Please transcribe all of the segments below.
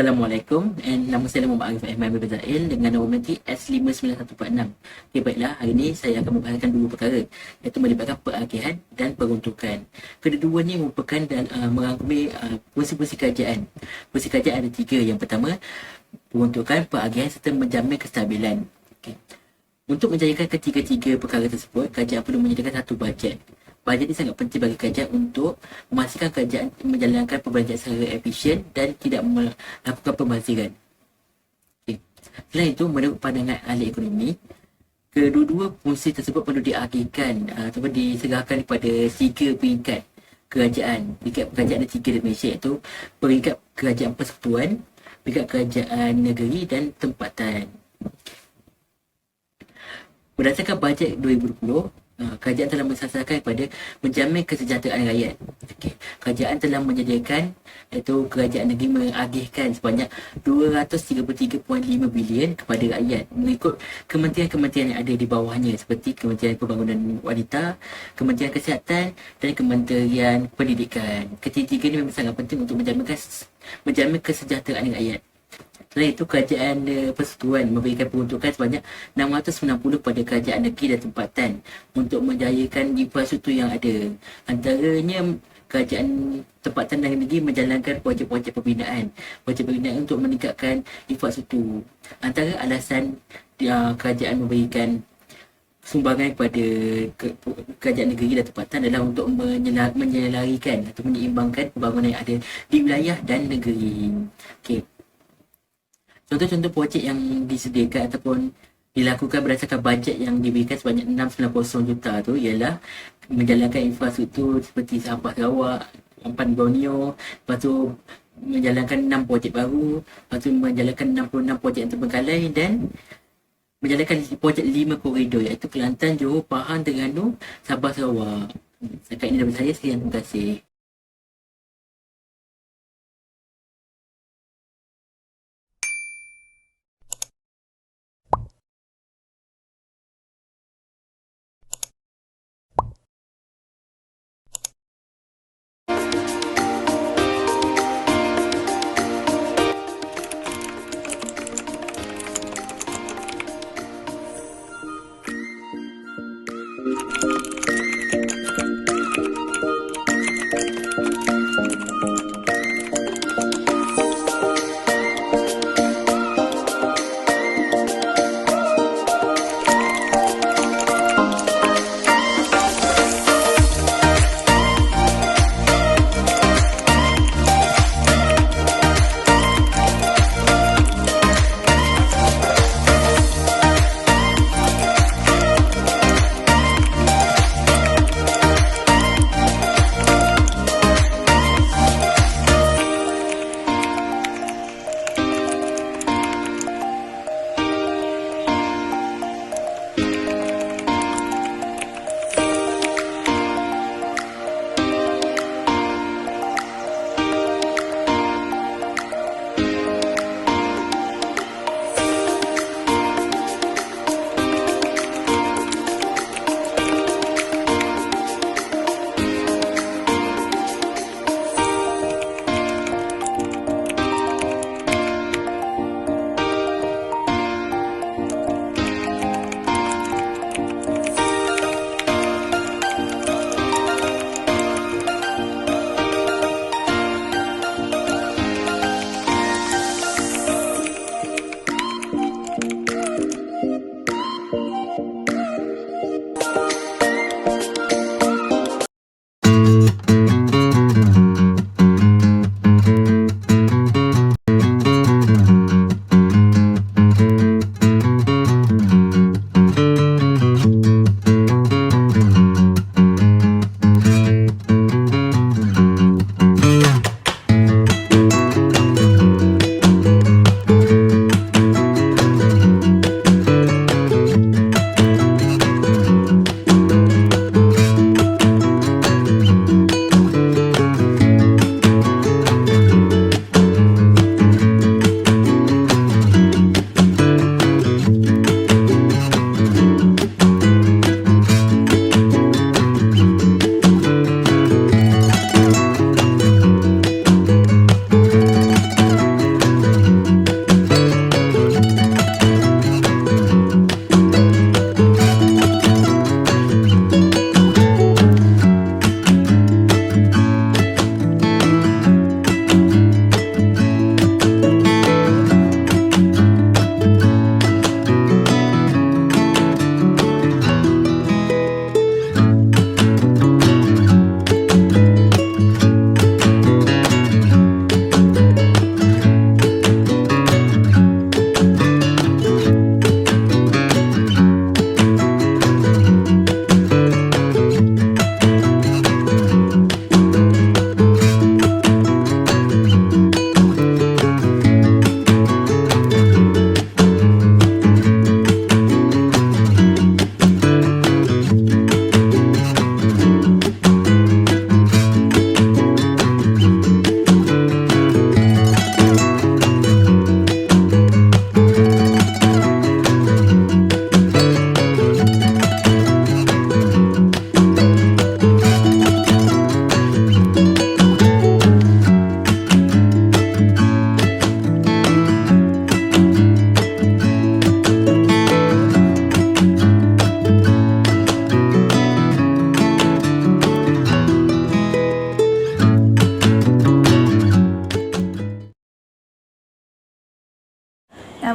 Assalamualaikum, nama saya Muhammad Arif Ahmad Bezail dengan nombor nanti S59146. Okay, baiklah, hari ini saya akan membahaskan dua perkara, iaitu melibatkan peragihan dan peruntukan. Kedua-duanya merupakan dan merangkumi fungsi-fungsi kerajaan. Fungsi kerajaan ada tiga. Yang pertama, peruntukan, peragihan serta menjamin kestabilan. Okay. Untuk menjayakan ketiga-tiga perkara tersebut, kerajaan perlu menyediakan satu bajet. Bajet ini sangat penting bagi kerajaan untuk memastikan kerajaan menjalankan perbelanjaan secara efisien dan tidak melakukan pembaziran. Okay. Selain itu, menurut pandangan ahli ekonomi, kedua-dua fungsi tersebut perlu diagihkan ataupun diserahkan kepada tiga peringkat kerajaan. Peringkat kerajaan ada tiga di Malaysia, iaitu peringkat kerajaan persekutuan, peringkat kerajaan negeri dan tempatan. Berdasarkan bajet 2020, kerajaan telah mensasarkan kepada menjamin kesejahteraan rakyat. Okay. Kerajaan telah menyediakan, iaitu kerajaan negeri mengagihkan sebanyak 233.5 bilion kepada rakyat mengikut kementerian-kementerian yang ada di bawahnya, seperti Kementerian Pembangunan Wanita, Kementerian Kesihatan dan Kementerian Pendidikan. Ketiga ini memang sangat penting untuk menjamin kesejahteraan rakyat. Selain itu, kerajaan persekutuan memberikan peruntukan sebanyak 690 pada kerajaan negeri dan tempatan untuk menjayakan infrastruktur yang ada. Antaranya, kerajaan tempatan dan negeri menjalankan projek-projek pembinaan. Projek pembinaan untuk meningkatkan infrastruktur. Antara alasan kerajaan memberikan sumbangan kepada kerajaan negeri dan tempatan adalah untuk menyelarikan atau menyeimbangkan pembangunan yang ada di wilayah dan negeri. Okey. Contoh-contoh projek yang disediakan ataupun dilakukan berdasarkan bajet yang diberikan sebanyak 690 juta tu ialah menjalankan infrastruktur seperti Sabah Sarawak, Ampan Borneo, lepas tu menjalankan 6 projek baru, lepas tu menjalankan 66 projek yang terbengkalai dan menjalankan projek 5 koridor, iaitu Kelantan, Johor, Pahang, Terengganu, Sabah Sarawak. Setakat ini daripada saya, sekian, terima kasih.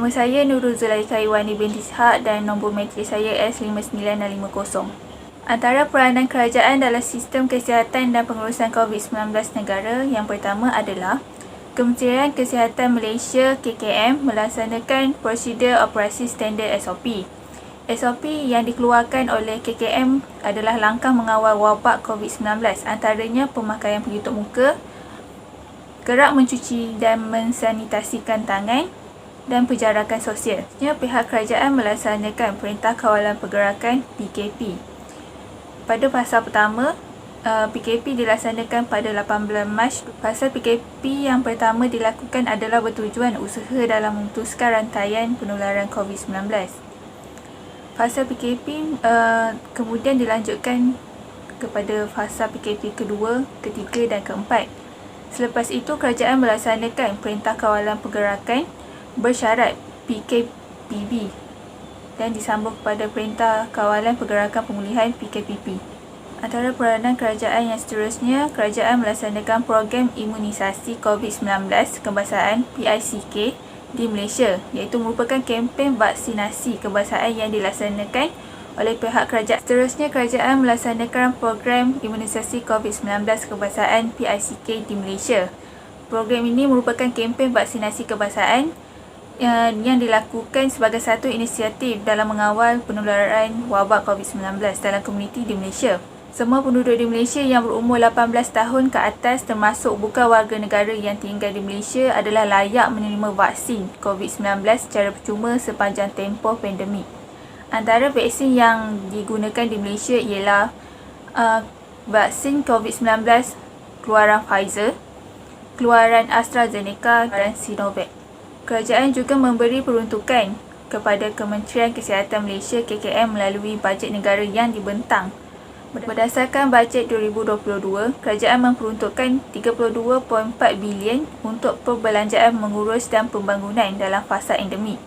Nama saya Nurul Zulaikha Iwani binti Ishak dan nombor matrik saya S59650. Antara peranan kerajaan dalam sistem kesihatan dan pengurusan COVID-19 negara yang pertama adalah Kementerian Kesihatan Malaysia KKM melaksanakan prosedur operasi standard SOP. SOP yang dikeluarkan oleh KKM adalah langkah mengawal wabak COVID-19, antaranya pemakaian pelitup muka, gerak mencuci dan mensanitasikan tangan, dan penjarakan sosial. Pihak kerajaan melaksanakan Perintah Kawalan Pergerakan PKP. Pada fasa pertama, PKP dilaksanakan pada 18 Mac. Fasa PKP yang pertama dilakukan adalah bertujuan usaha dalam memutuskan rantaian penularan COVID-19. Fasa PKP kemudian dilanjutkan kepada fasa PKP kedua, ketiga dan keempat. Selepas itu, kerajaan melaksanakan Perintah Kawalan Pergerakan bersyarat PKPB dan disambung kepada Perintah Kawalan Pergerakan Pemulihan PKPP. Antara peranan kerajaan yang seterusnya, kerajaan melaksanakan program imunisasi COVID-19 kebangsaan PICK di Malaysia, iaitu merupakan kempen vaksinasi kebangsaan yang dilaksanakan oleh pihak kerajaan. Seterusnya, kerajaan melaksanakan program imunisasi COVID-19 kebangsaan PICK di Malaysia. Program ini merupakan kempen vaksinasi kebangsaan yang dilakukan sebagai satu inisiatif dalam mengawal penularan wabak COVID-19 dalam komuniti di Malaysia. Semua penduduk di Malaysia yang berumur 18 tahun ke atas termasuk bukan warga negara yang tinggal di Malaysia adalah layak menerima vaksin COVID-19 secara percuma sepanjang tempoh pandemik. Antara vaksin yang digunakan di Malaysia ialah vaksin COVID-19 keluaran Pfizer, keluaran AstraZeneca dan Sinovac. Kerajaan juga memberi peruntukan kepada Kementerian Kesihatan Malaysia KKM melalui bajet negara yang dibentang. Berdasarkan bajet 2022, kerajaan memperuntukkan 32.4 bilion untuk perbelanjaan mengurus dan pembangunan dalam fasa endemik.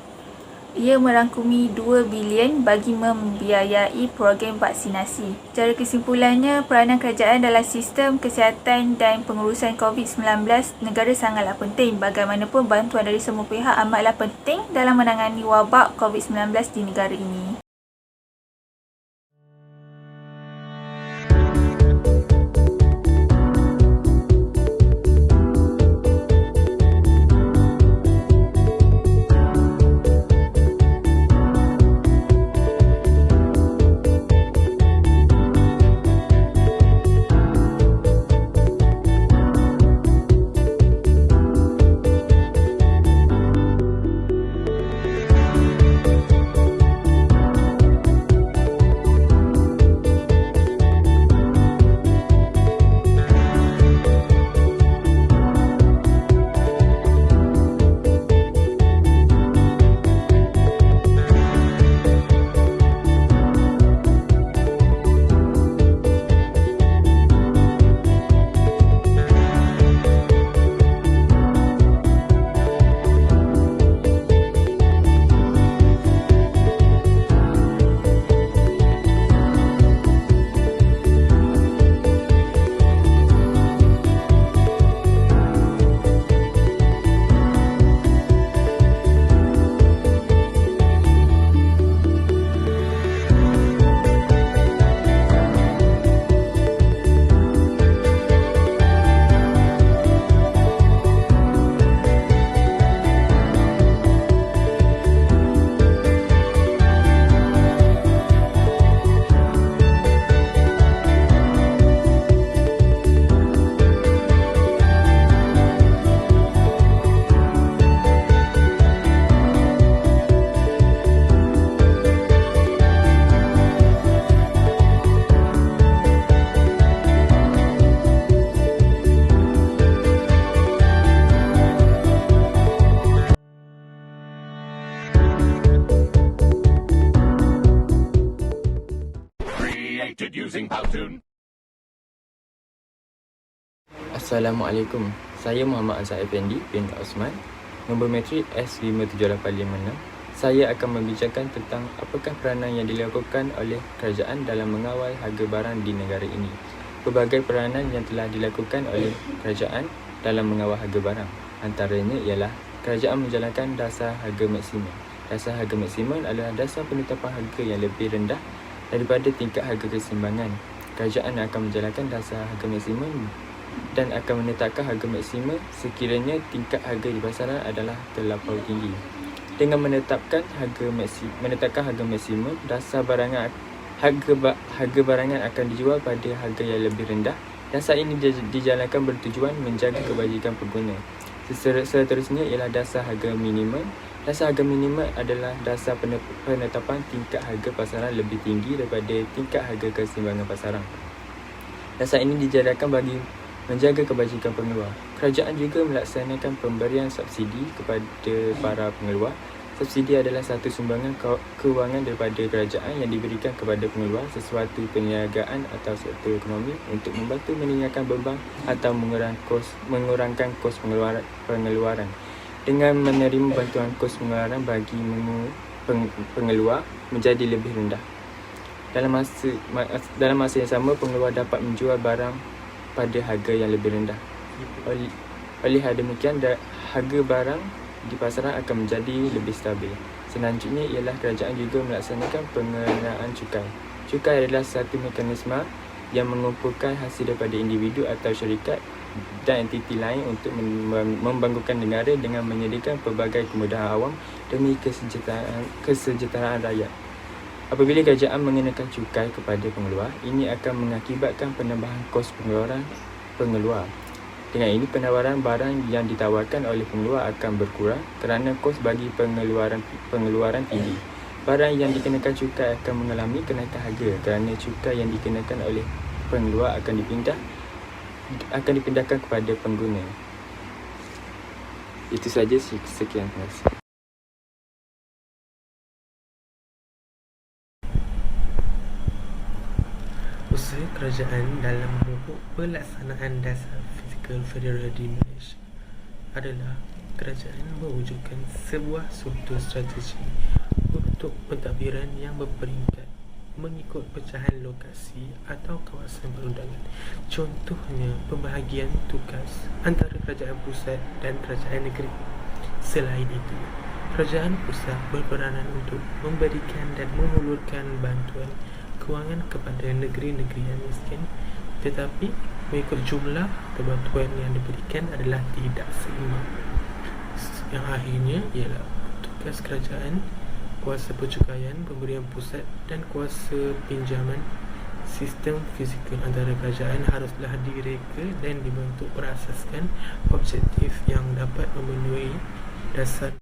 Ia merangkumi 2 bilion bagi membiayai program vaksinasi. Secara kesimpulannya, peranan kerajaan dalam sistem kesihatan dan pengurusan COVID-19 negara sangatlah penting. Bagaimanapun, bantuan dari semua pihak amatlah penting dalam menangani wabak COVID-19 di negara ini. Assalamualaikum. Saya Muhammad Azhar Effendi bin Osman, nombor matrik S57856. Saya akan membincangkan tentang apakah peranan yang dilakukan oleh kerajaan dalam mengawal harga barang di negara ini. Pelbagai peranan yang telah dilakukan oleh kerajaan dalam mengawal harga barang, antaranya ialah kerajaan menjalankan dasar harga maksimum. Dasar harga maksimum adalah dasar penetapan harga yang lebih rendah daripada tingkat harga keseimbangan. Kerajaan akan menjalankan dasar harga maksimum dan akan menetapkan harga maksimum sekiranya tingkat harga di pasaran adalah terlampau tinggi. Dengan menetapkan harga maksimum, dasar harga barangan akan dijual pada harga yang lebih rendah. Dasar ini dijalankan bertujuan menjaga kebajikan pengguna. Seterusnya ialah dasar harga minimum. Dasar harga minimum adalah dasar penetapan tingkat harga pasaran lebih tinggi daripada tingkat harga keseimbangan pasaran. Dasar ini dijalankan bagi menjaga kebajikan pengeluar. Kerajaan juga melaksanakan pemberian subsidi kepada para pengeluar. Subsidi adalah satu sumbangan kewangan daripada kerajaan yang diberikan kepada pengeluar sesuatu perniagaan atau sektor ekonomi untuk membantu meningkatkan beban atau mengurangkan kos pengeluaran. Dengan menerima bantuan kos pengeluaran bagi pengeluar menjadi lebih rendah. Dalam masa yang sama, pengeluar dapat menjual barang pada harga yang lebih rendah. Oleh hal demikian, harga barang di pasaran akan menjadi lebih stabil. Selanjutnya ialah kerajaan juga melaksanakan pengenaan cukai. Cukai adalah satu mekanisme yang mengumpulkan hasil daripada individu atau syarikat dan entiti lain untuk membangkitkan negara dengan menyediakan pelbagai kemudahan awam demi kesejahteraan rakyat. Apabila kerajaan mengenakan cukai kepada pengeluar, ini akan mengakibatkan penambahan kos pengeluar. Dengan ini, penawaran barang yang ditawarkan oleh pengeluar akan berkurang kerana kos bagi pengeluaran tinggi. Barang yang dikenakan cukai akan mengalami kenaikan harga kerana cukai yang dikenakan oleh pengeluar akan dipindahkan kepada pengguna. Itu saja, sekian. Terima kasih. Usaha kerajaan dalam memupuk pelaksanaan dasar fizikal federal di Malaysia adalah kerajaan mewujudkan sebuah struktur strategi untuk pentadbiran yang berperingkat mengikut pecahan lokasi atau kawasan perundangan. Contohnya, pembahagian tugas antara kerajaan pusat dan kerajaan negeri. Selain itu, kerajaan pusat berperanan untuk memberikan dan menghulurkan bantuan kewangan kepada negeri-negeri yang miskin, tetapi mengikut jumlah atau bantuan yang diberikan adalah tidak seimbang. Yang akhirnya ialah tugas kerajaan, kuasa percukaian, pemberian pusat dan kuasa pinjaman. Sistem fizikal antara kerajaan haruslah direka dan dibentuk berasaskan objektif yang dapat memenuhi dasar